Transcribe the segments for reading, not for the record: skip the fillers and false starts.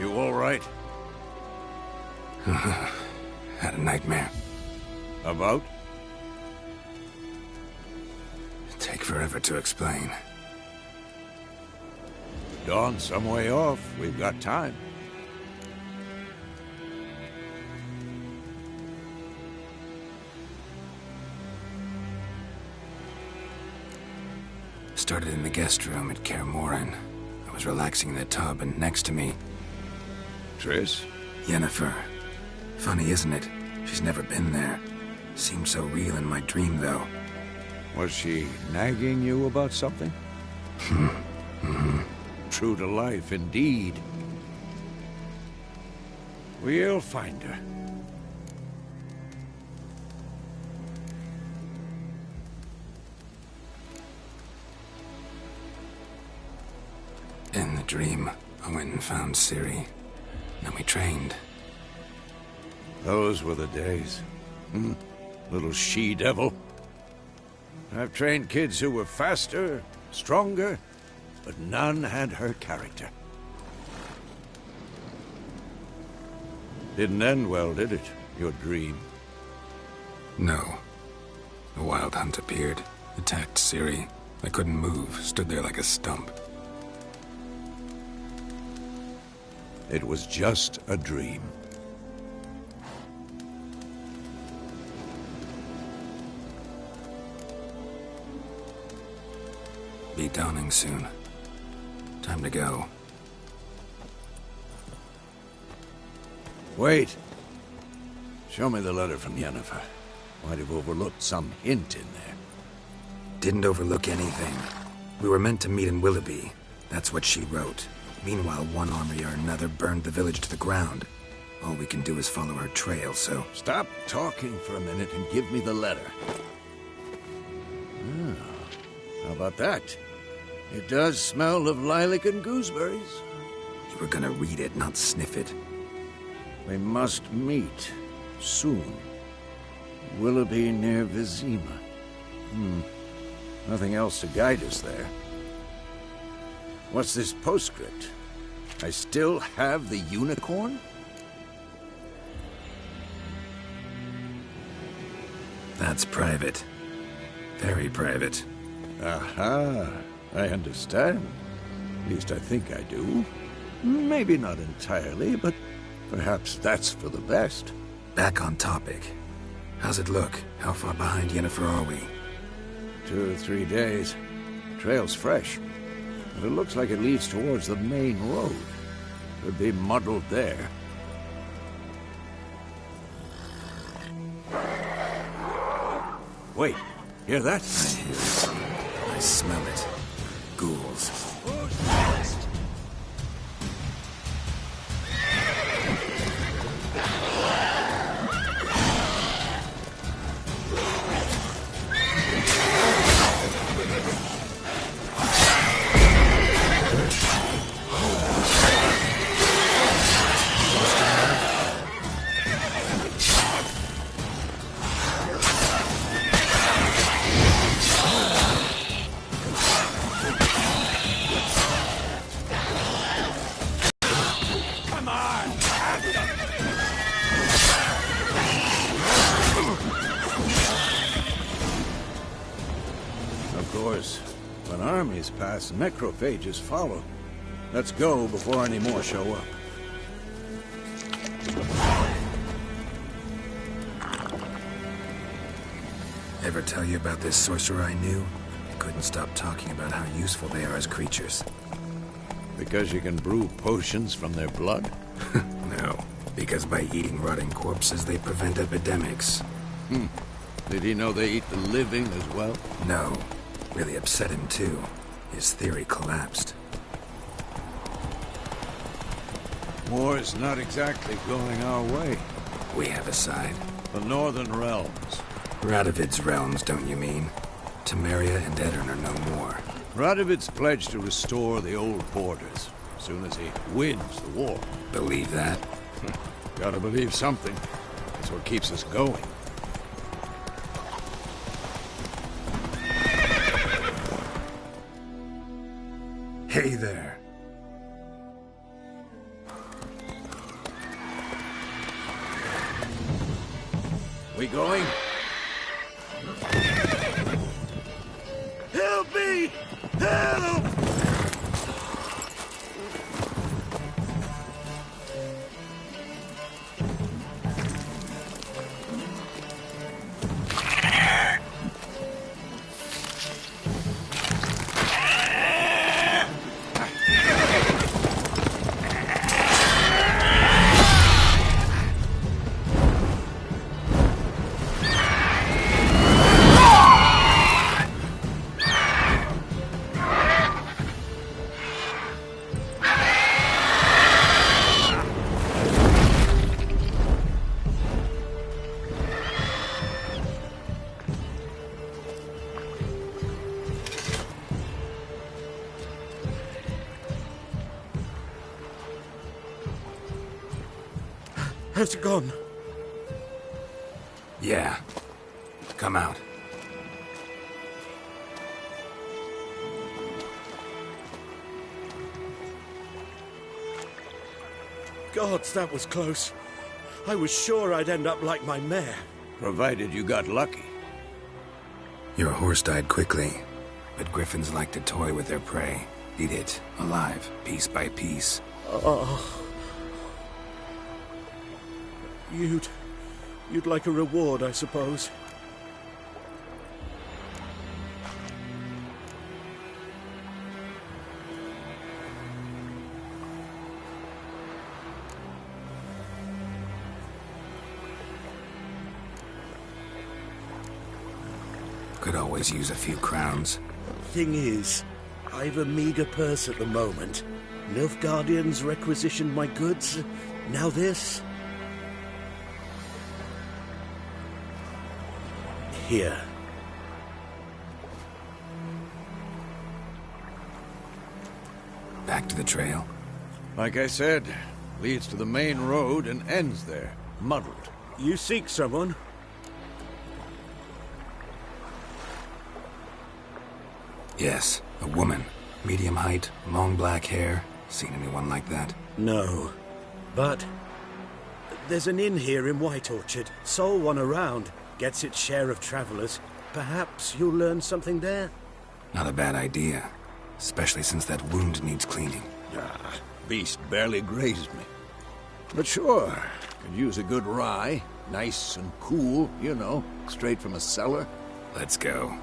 You all right? Had a nightmare. About? Take forever to explain. Dawn's some way off. We've got time. Started in the guest room at Kaer Morhen. I was relaxing in the tub, and next to me... Triss? Yennefer. Funny, isn't it? She's never been there. Seemed so real in my dream, though. Was she nagging you about something? True to life, indeed. We'll find her. In the dream, I went and found Ciri. Then we trained. Those were the days. Little she-devil. I've trained kids who were faster, stronger, but none had her character. Didn't end well, did it? Your dream? No. A wild hunt appeared, attacked Ciri. I couldn't move, stood there like a stump. It was just a dream. Be dawning soon. Time to go. Wait. Show me the letter from Yennefer. Might have overlooked some hint in there. Didn't overlook anything. We were meant to meet in Willoughby. That's what she wrote. Meanwhile, one army or another burned the village to the ground. All we can do is follow her trail, so... Stop talking for a minute and give me the letter. How about that? It does smell of lilac and gooseberries. You were gonna read it, not sniff it. We must meet. Soon. Willoughby near Vizima. Nothing else to guide us there. What's this postscript? I still have the unicorn? That's private. Very private. Aha, I understand. At least I think I do. Maybe not entirely, but perhaps that's for the best. Back on topic. How's it look? How far behind Yennefer are we? 2 or 3 days. The trail's fresh, but it looks like it leads towards the main road. Could be muddled there. Wait, hear that? I hear it. I smell it. Ghouls. When armies pass, necrophages follow. Let's go before any more show up. Ever tell you about this sorcerer I knew? I couldn't stop talking about how useful they are as creatures. Because you can brew potions from their blood? No, because by eating rotting corpses, they prevent epidemics. Did he know they eat the living as well? No. Really upset him, too. His theory collapsed. War's not exactly going our way. We have a side. The Northern Realms. Radovid's realms, don't you mean? Temeria and Edirn are no more. Radovid's pledged to restore the old borders as soon as he wins the war. Believe that? Gotta believe something. That's what keeps us going. Hey there. We going? Help me! Help! Has it gone? Yeah. Come out. Gods, that was close. I was sure I'd end up like my mare. Provided you got lucky. Your horse died quickly, but griffins like to toy with their prey. Eat it, alive, piece by piece. Oh. You'd like a reward, I suppose. Could always use a few crowns. Thing is, I've a meager purse at the moment. Nilfgaardians requisitioned my goods. Now this. Here. Back to the trail. Like I said, leads to the main road and ends there, muddled. You seek someone? Yes, a woman. Medium height, long black hair. Seen anyone like that? No. But there's an inn here in White Orchard. Sole one around. Gets its share of travelers. Perhaps you'll learn something there? Not a bad idea. Especially since that wound needs cleaning. Ah, beast barely grazed me. But sure, could use a good rye. Nice and cool, you know, straight from a cellar. Let's go.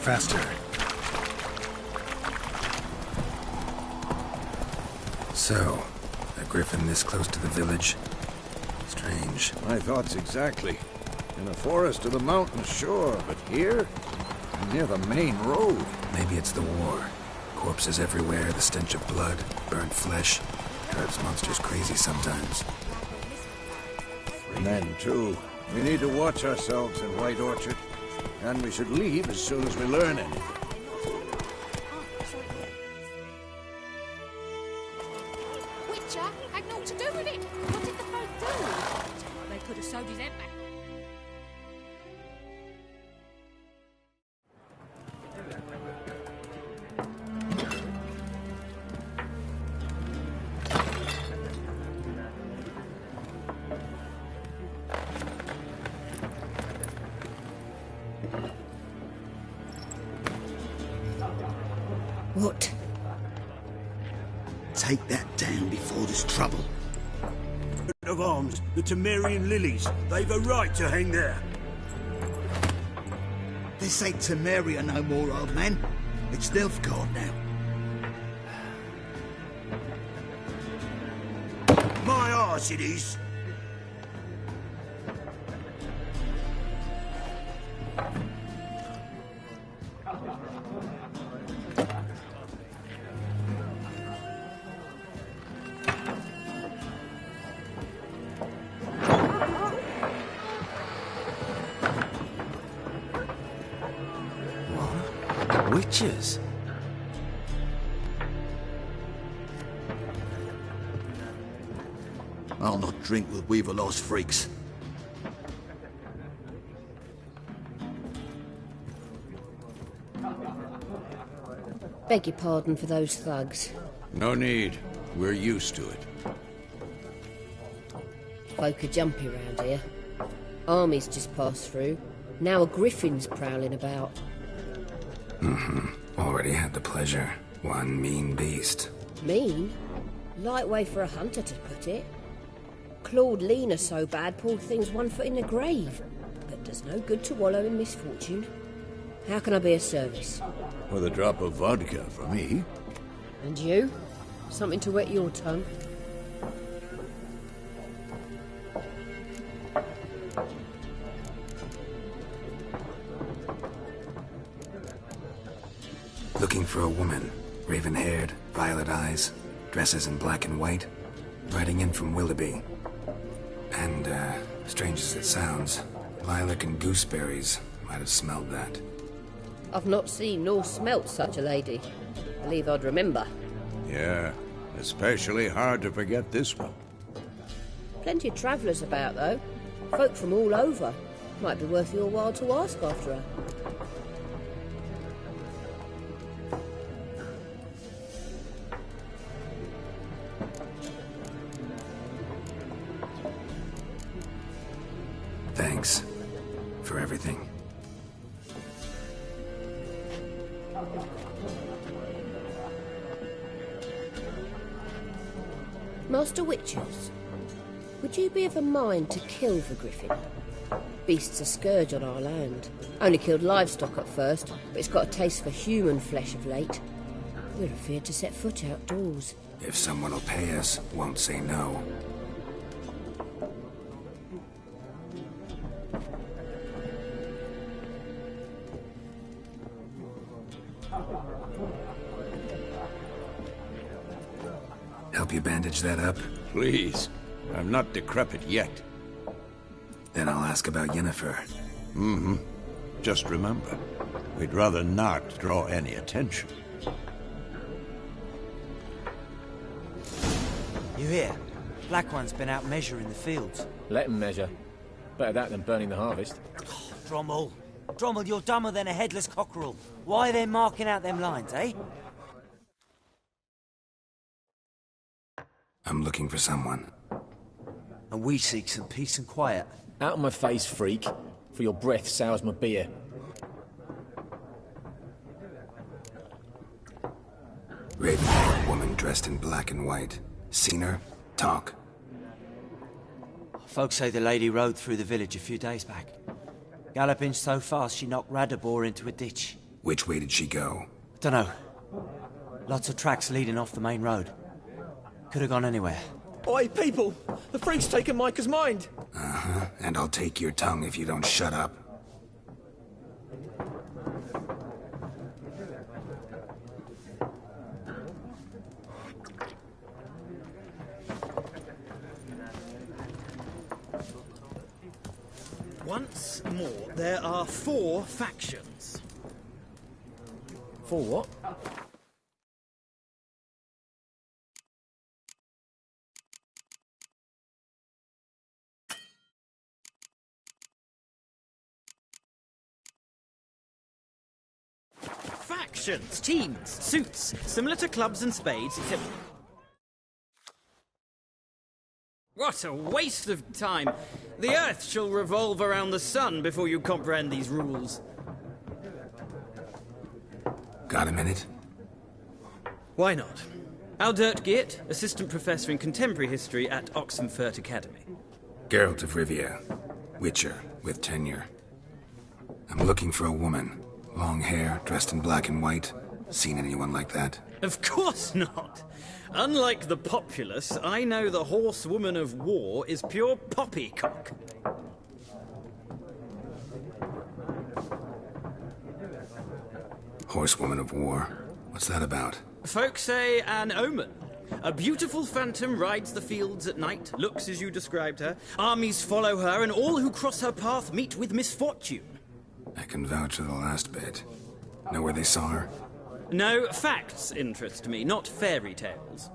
Faster. So, a griffin this close to the village? Strange. My thoughts exactly. In the forest or the mountains, sure, but here? Near the main road. Maybe it's the war. Corpses everywhere, the stench of blood, burnt flesh. Drives monsters crazy sometimes. Men, too. We need to watch ourselves in White Orchard. And we should leave as soon as we learn anything. Witcher had naught to do with it. What did the folk do? They could have sewed his head back. What? Take that down before there's trouble. Of arms, the Temerian lilies. They've a right to hang there. This ain't Temeria no more, old man. It's Nilfgaard now. My arse it is. Witches? I'll not drink with Weaverlaw's freaks. Beg your pardon for those thugs. No need. We're used to it. Folk are jumpy round here. Armies just passed through. Now a griffin's prowling about. Already had the pleasure. One mean beast. Mean? Light way for a hunter to put it. Clawed Lena so bad, poor thing's 1 foot in the grave. But does no good to wallow in misfortune. How can I be of service? With a drop of vodka for me. And you? Something to wet your tongue? Looking for a woman. Raven-haired, violet eyes, dresses in black and white. Riding in from Willoughby. And, strange as it sounds, lilac and gooseberries might have smelled that. I've not seen nor smelt such a lady. Believe I'd remember. Yeah, especially hard to forget this one. Plenty of travellers about, though. Folk from all over. Might be worth your while to ask after her. Thanks for everything. Master Witchers, would you be of a mind to kill the griffin? Beast's a scourge on our land. Only killed livestock at first, but it's got a taste for human flesh of late. We're afeard to set foot outdoors. If someone will pay us, won't say no. Help you bandage that up? Please. I'm not decrepit yet. Then I'll ask about Yennefer. Just remember, we'd rather not draw any attention. You hear? Black One's been out measuring the fields. Let him measure. Better that than burning the harvest. Drommel. Drommel, you're dumber than a headless cockerel. Why are they marking out them lines, eh? I'm looking for someone. And we seek some peace and quiet. Out of my face, freak. For your breath sours my beer. Raven-haired woman dressed in black and white. Seen her? Talk. Folks say the lady rode through the village a few days back. Galloping so fast she knocked Radabor into a ditch. Which way did she go? Dunno. Lots of tracks leading off the main road. Could have gone anywhere. Oi, people! The freak's taken Micah's mind! And I'll take your tongue if you don't shut up. Once more, there are 4 factions. For what? Factions, teams, suits, similar to clubs and spades, except... What a waste of time! The Earth shall revolve around the sun before you comprehend these rules. Got a minute? Why not? Aldert Geert, Assistant Professor in Contemporary History at Oxenfurt Academy. Geralt of Rivia. Witcher, with tenure. I'm looking for a woman. Long hair, dressed in black and white. Seen anyone like that? Of course not! Unlike the populace, I know the horsewoman of war is pure poppycock. Horsewoman of war? What's that about? Folks say an omen. A beautiful phantom rides the fields at night, looks as you described her. Armies follow her, and all who cross her path meet with misfortune. I can vouch for the last bit. Know where they saw her? No, facts interest me, not fairy tales.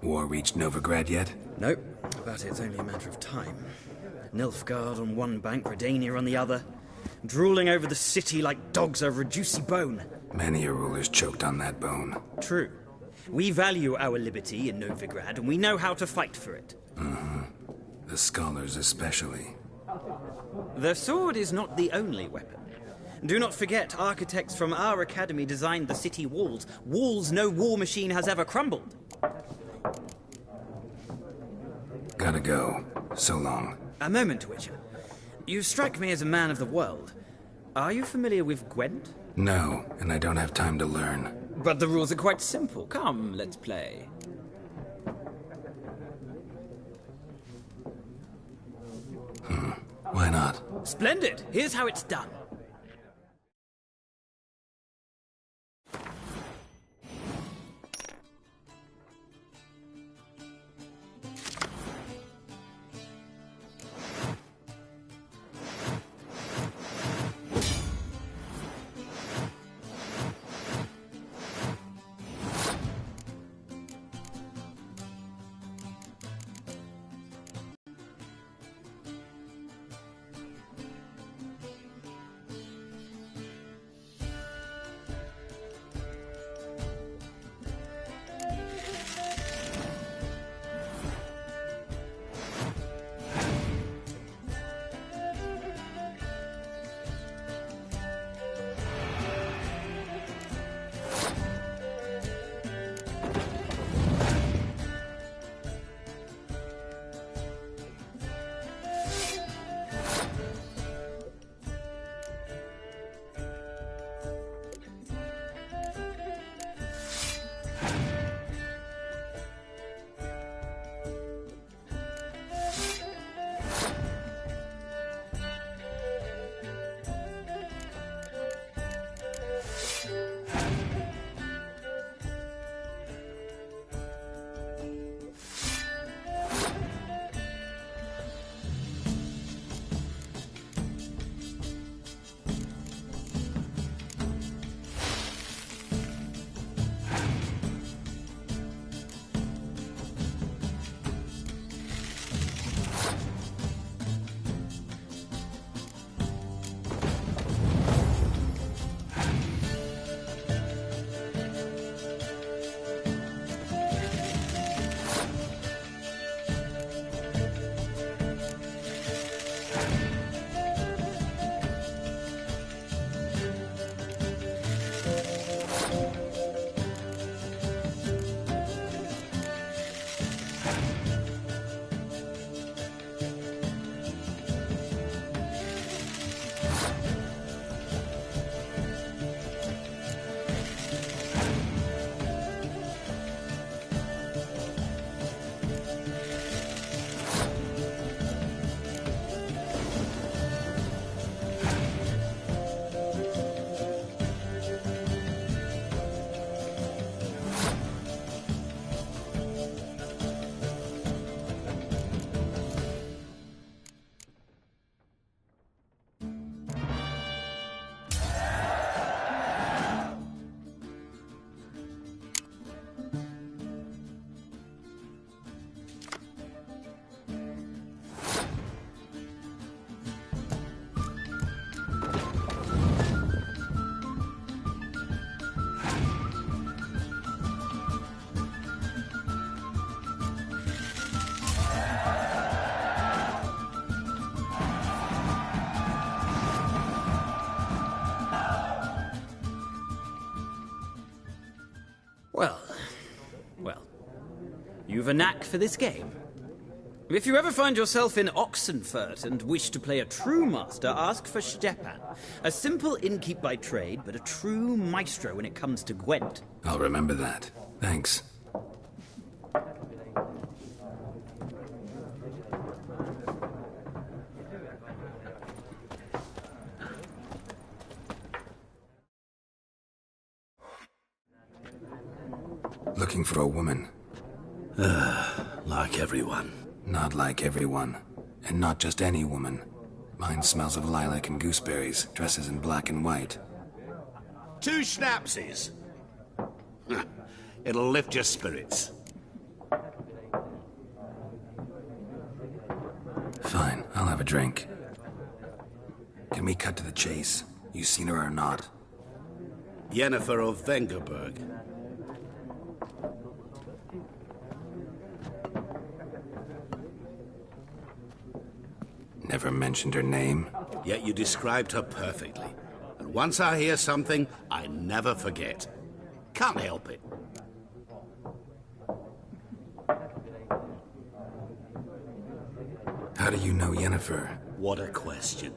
War reached Novigrad yet? Nope, but it's only a matter of time. Nilfgaard on one bank, Redania on the other. drooling over the city like dogs over a juicy bone. Many a ruler's choked on that bone. True. We value our liberty in Novigrad, and we know how to fight for it. The scholars especially. The sword is not the only weapon. Do not forget, architects from our academy designed the city walls. Walls no war machine has ever crumbled. Gotta go. So long. A moment, Witcher. You strike me as a man of the world. Are you familiar with Gwent? No, and I don't have time to learn. But the rules are quite simple. Come, let's play. Why not? Splendid! Here's how it's done. You've a knack for this game. If you ever find yourself in Oxenfurt and wish to play a true master, ask for Stepan. A simple innkeep by trade, but a true maestro when it comes to Gwent. I'll remember that. Thanks. Looking for a woman. Like everyone. Not like everyone. And not just any woman. Mine smells of lilac and gooseberries, dresses in black and white. 2 schnapsies. It'll lift your spirits. Fine, I'll have a drink. Can we cut to the chase? You seen her or not? Yennefer of Vengerberg. Never mentioned her name? Yet you described her perfectly. And once I hear something, I never forget. Can't help it. How do you know Yennefer? What a question.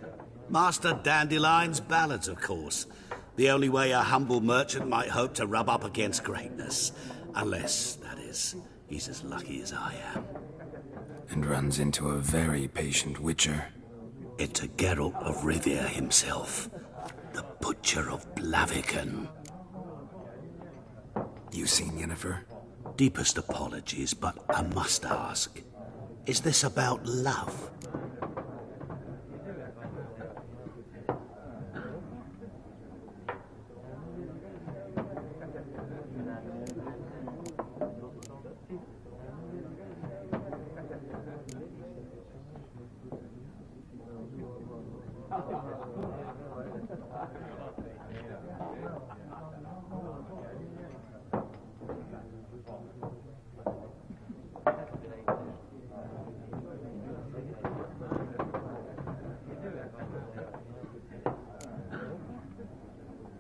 Master Dandelion's ballads, of course. The only way a humble merchant might hope to rub up against greatness. Unless, that is, he's as lucky as I am. And runs into a very patient witcher. Into Geralt of Rivia himself. The Butcher of Blaviken. You seen Yennefer? Deepest apologies, but I must ask. Is this about love?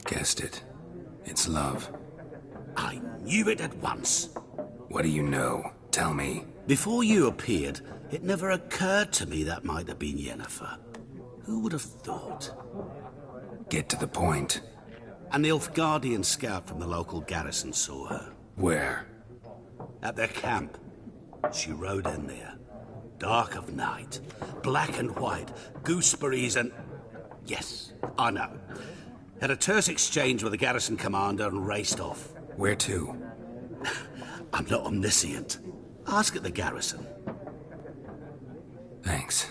Guessed it. It's love. I knew it at once. What do you know? Tell me. Before you appeared, it never occurred to me that might have been Yennefer. Who would have thought? Get to the point. An Nilfgaardian scout from the local garrison saw her. Where? At their camp. She rode in there. Dark of night. Black and white. Gooseberries and... Yes, I know. Had a terse exchange with the garrison commander and raced off. Where to? I'm not omniscient. Ask at the garrison. Thanks.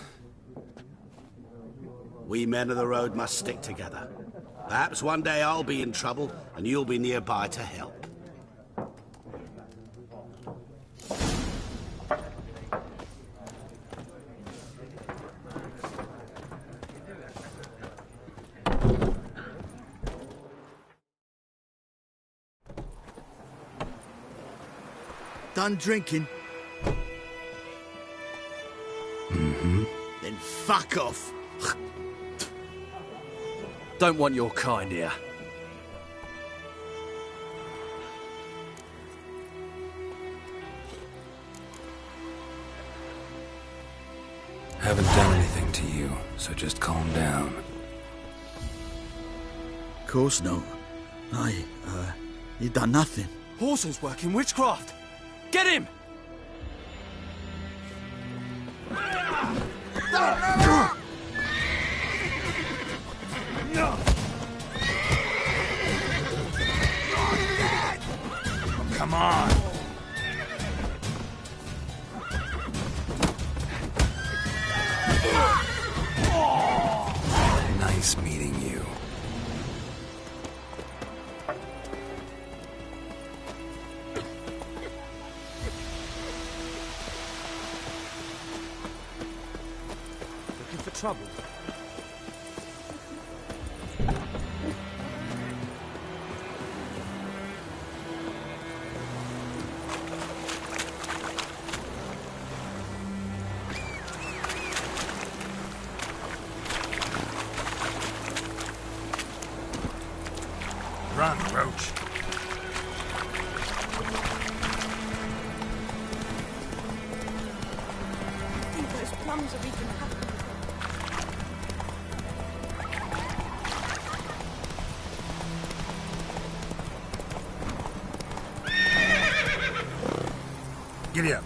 We men of the road must stick together. Perhaps one day I'll be in trouble and you'll be nearby to help. Done drinking? Mm-hmm. Then fuck off. Don't want your kind here. Haven't done anything to you, so just calm down. Course no. You done nothing. Horsel's working witchcraft. Get him! Come on! Nice meeting you. Looking for trouble? Run, Roach. I think those plums are even happening. Giddy up.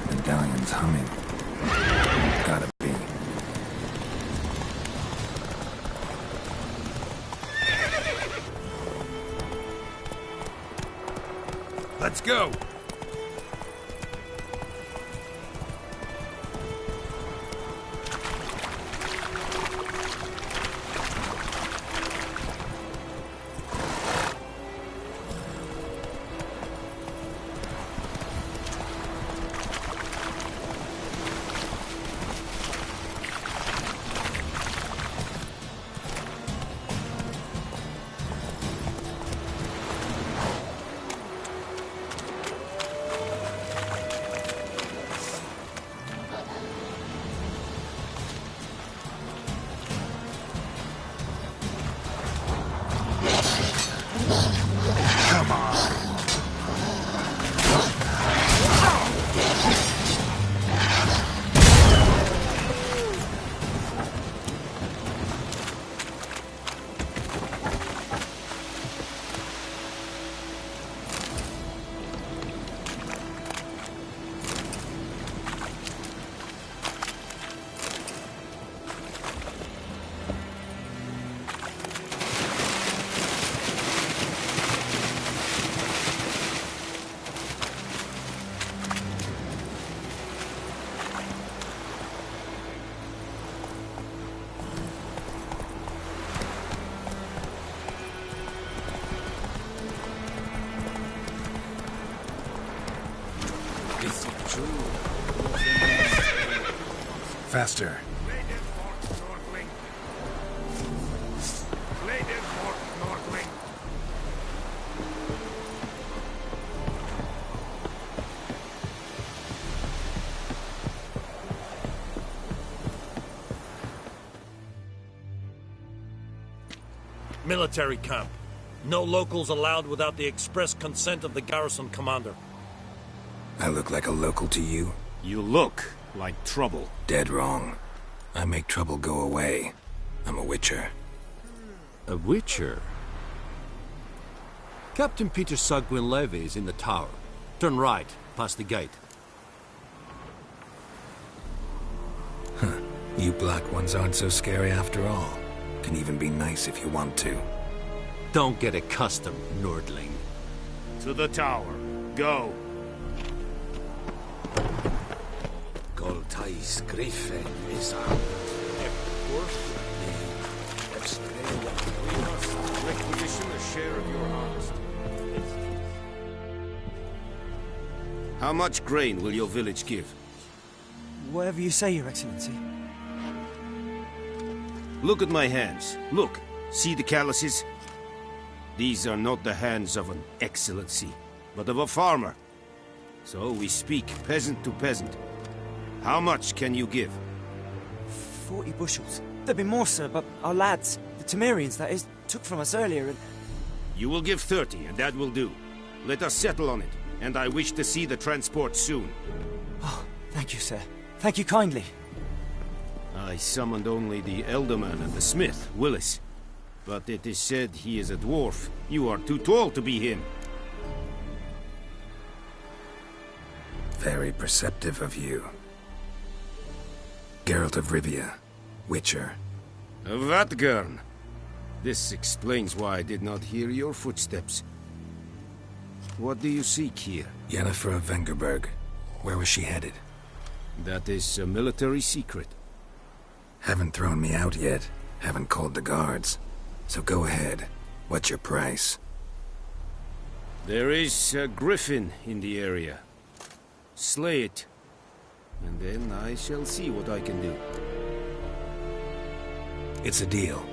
Medallion's humming. Gotta be. Let's go! faster. Military camp. No locals allowed without the express consent of the garrison commander. I look like a local to you? You look like trouble. Dead wrong. I make trouble go away. I'm a witcher. A witcher? Captain Peter Sagwin Levy is in the tower. Turn right, past the gate. Huh. You black ones aren't so scary after all. Can even be nice if you want to. Don't get accustomed, Nordling. To the tower. Go. Goltais Griffin is We must requisition a share of your harvest. How much grain will your village give? Whatever you say, Your Excellency. Look at my hands. Look. See the calluses? These are not the hands of an excellency, but of a farmer. So we speak peasant to peasant. How much can you give? 40 bushels. There'd be more, sir, but our lads, the Temerians, that is, took from us earlier and... You will give 30, and that will do. Let us settle on it, and I wish to see the transport soon. Oh, thank you, sir. Thank you kindly. I summoned only the Elderman and the smith, Willis. But it is said he is a dwarf. You are too tall to be him. Very perceptive of you. Geralt of Rivia, Witcher. Vatgern. This explains why I did not hear your footsteps. What do you seek here? Yennefer of Vengerberg. Where was she headed? That is a military secret. Haven't thrown me out yet. Haven't called the guards. So go ahead. What's your price? There is a griffin in the area. Slay it. And then I shall see what I can do. It's a deal.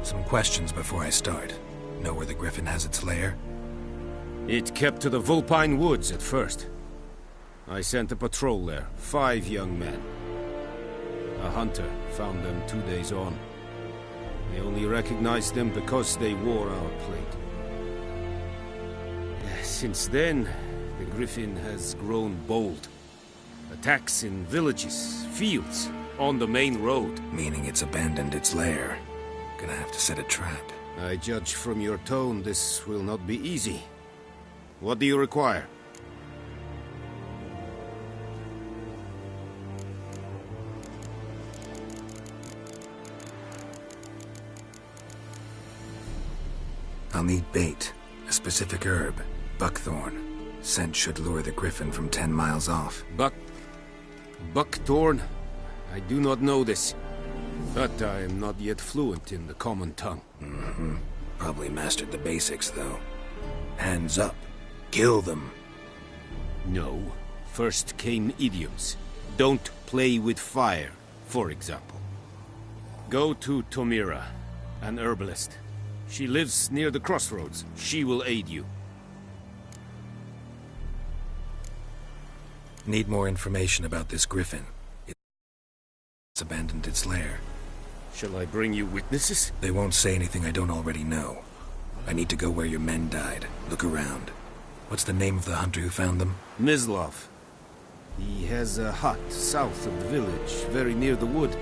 Some questions before I start. Know where the griffin has its lair? It kept to the Vulpine Woods at first. I sent a patrol there, 5 young men. A hunter found them 2 days on. I only recognized them because they wore our plate. Since then, the griffin has grown bold. Attacks in villages, fields, on the main road. Meaning it's abandoned its lair. Gonna have to set a trap. I judge from your tone this will not be easy. What do you require? I'll need bait, a specific herb, buckthorn. Scent should lure the griffin from 10 miles off. Buckthorn? I do not know this. But I am not yet fluent in the common tongue. Mm-hmm. Probably mastered the basics, though. Hands up. Kill them. No. First came idioms. Don't play with fire, for example. Go to Tomira, an herbalist. She lives near the crossroads. She will aid you. Need more information about this griffin. It's abandoned its lair. Shall I bring you witnesses? They won't say anything I don't already know. I need to go where your men died. Look around. What's the name of the hunter who found them? Mislov. He has a hut south of the village, very near the wood.